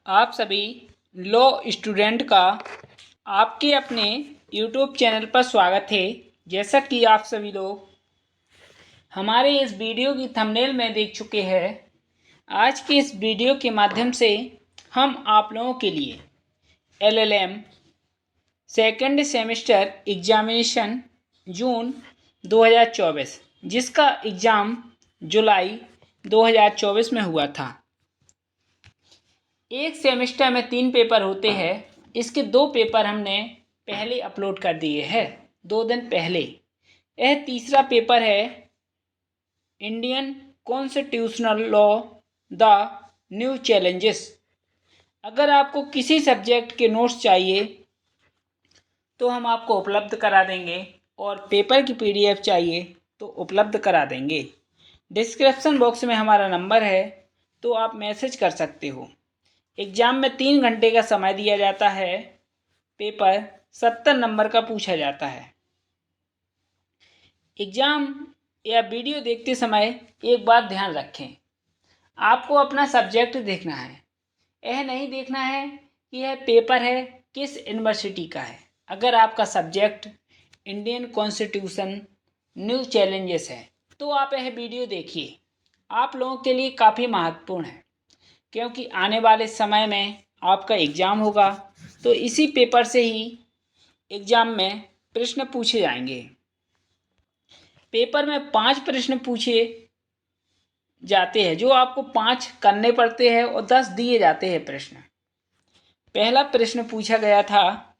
आप सभी law student का आपके अपने यूट्यूब चैनल पर स्वागत है। जैसा कि आप सभी लोग हमारे इस वीडियो की थंबनेल में देख चुके हैं, आज की इस वीडियो के माध्यम से हम आप लोगों के लिए LLM सेकेंड सेमेस्टर एग्जामिनेशन जून 2024 जिसका एग्ज़ाम जुलाई 2024 में हुआ था। एक सेमेस्टर में 3 पेपर होते हैं। इसके 2 पेपर हमने पहले अपलोड कर दिए हैं 2 दिन पहले। यह तीसरा पेपर है Indian constitutional law the new challenges. अगर आपको किसी सब्जेक्ट के नोट्स चाहिए तो हम आपको उपलब्ध करा देंगे और पेपर की PDF चाहिए तो उपलब्ध करा देंगे। डिस्क्रिप्शन बॉक्स में हमारा नंबर है तो आप मैसेज कर सकते हो। एग्ज़ाम में 3 घंटे का समय दिया जाता है। पेपर 70 नंबर का पूछा जाता है। एग्ज़ाम या वीडियो देखते समय एक बात ध्यान रखें, आपको अपना सब्जेक्ट देखना है। यह नहीं देखना है कि यह पेपर है किस यूनिवर्सिटी का है। अगर आपका subject Indian constitution new challenges है तो आप यह वीडियो देखिए। आप लोगों के लिए काफ़ी महत्वपूर्ण है क्योंकि आने वाले समय में आपका एग्ज़ाम होगा तो इसी पेपर से ही एग्ज़ाम में प्रश्न पूछे जाएंगे। पेपर में 5 प्रश्न पूछे जाते हैं जो आपको 5 करने पड़ते हैं और 10 दिए जाते हैं प्रश्न। पहला प्रश्न पूछा गया था,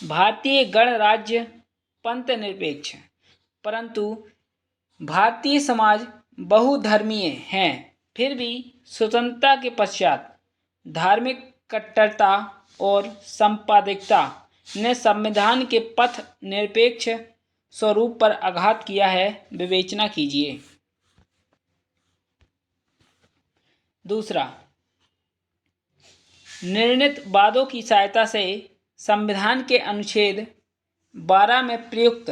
भारतीय गणराज्य पंथ निरपेक्ष परंतु भारतीय समाज बहुधर्मीय हैं, फिर भी स्वतंत्रता के पश्चात धार्मिक कट्टरता और सांप्रदायिकता ने संविधान के पथ निरपेक्ष स्वरूप पर आघात किया है, विवेचना कीजिए। दूसरा, निर्णीत वादों की सहायता से संविधान के अनुच्छेद 12 में प्रयुक्त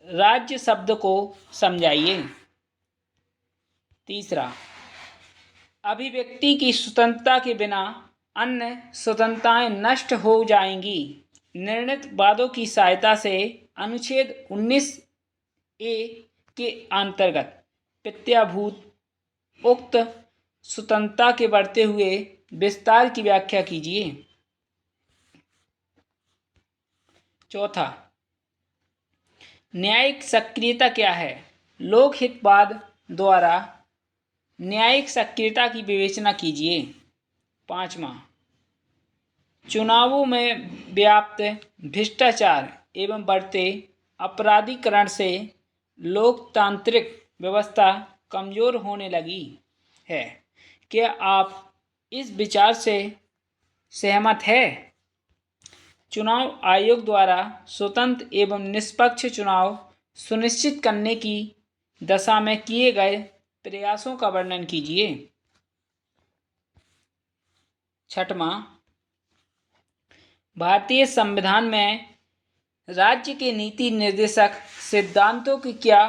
राज्य शब्द को समझाइए। तीसरा, अभिव्यक्ति की स्वतंत्रता के बिना अन्य स्वतंत्रताएं नष्ट हो जाएंगी। निर्णीत वादों की सहायता से अनुच्छेद 19A के अंतर्गत प्रत्याभूत उक्त स्वतंत्रता के बढ़ते हुए विस्तार की व्याख्या कीजिए। चौथा, न्यायिक सक्रियता क्या है? लोकहितवाद द्वारा न्यायिक सक्रियता की विवेचना कीजिए। पाँचवां, चुनावों में व्याप्त भ्रष्टाचार एवं बढ़ते अपराधीकरण से लोकतांत्रिक व्यवस्था कमजोर होने लगी है। क्या आप इस विचार से सहमत है? चुनाव आयोग द्वारा स्वतंत्र एवं निष्पक्ष चुनाव सुनिश्चित करने की दिशा में किए गए प्रयासों का वर्णन कीजिए। छठवां, भारतीय संविधान में राज्य के नीति निर्देशक सिद्धांतों की क्या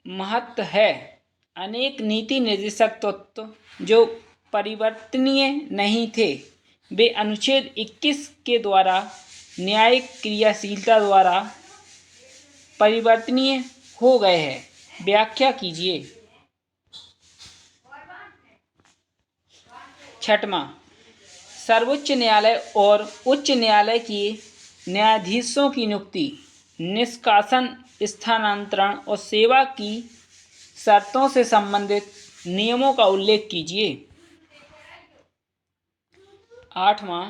महत्व है? अनेक नीति निर्देशक तत्व जो परिवर्तनीय नहीं थे वे अनुच्छेद 21 के द्वारा न्यायिक क्रियाशीलता द्वारा परिवर्तनीय हो गए हैं, व्याख्या कीजिए। छठवां, सर्वोच्च न्यायालय और उच्च न्यायालय की न्यायाधीशों की नियुक्ति, निष्कासन, स्थानांतरण और सेवा की शर्तों से संबंधित नियमों का उल्लेख कीजिए। आठवां,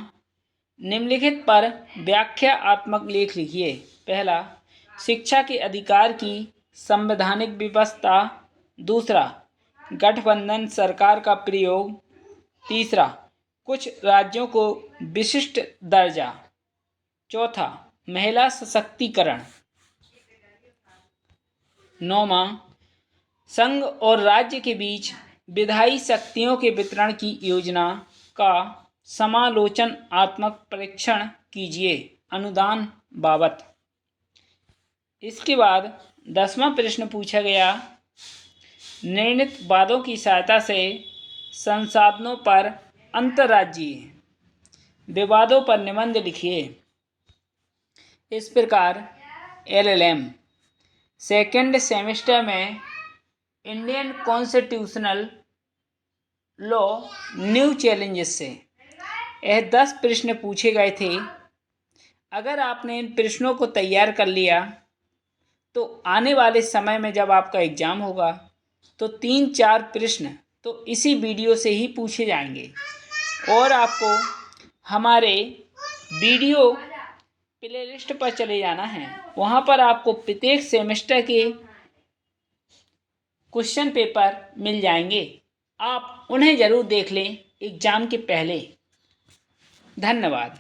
निम्नलिखित पर व्याख्यात्मक लेख लिखिए। पहला, शिक्षा के अधिकार की संवैधानिक व्यवस्था। दूसरा, गठबंधन सरकार का प्रयोग। तीसरा, कुछ राज्यों को विशिष्ट दर्जा। चौथा, महिला सशक्तिकरण। नौवां, संघ और राज्य के बीच विधायी शक्तियों के वितरण की योजना का समालोचनात्मक परीक्षण कीजिए अनुदान बाबत। इसके बाद 10वां प्रश्न पूछा गया, निर्णीत वादों की सहायता से संसाधनों पर अंतर्राज्यीय विवादों पर निबंध लिखिए। इस प्रकार LLM सेकेंड सेमेस्टर में Indian constitutional law new challenges से यह 10 प्रश्न पूछे गए थे। अगर आपने इन प्रश्नों को तैयार कर लिया तो आने वाले समय में जब आपका एग्ज़ाम होगा तो 3-4 प्रश्न तो इसी वीडियो से ही पूछे जाएंगे। और आपको हमारे वीडियो प्लेलिस्ट पर चले जाना है। वहाँ पर आपको प्रत्येक सेमेस्टर के क्वेश्चन पेपर मिल जाएंगे। आप उन्हें ज़रूर देख लें एग्ज़ाम के पहले। धन्यवाद।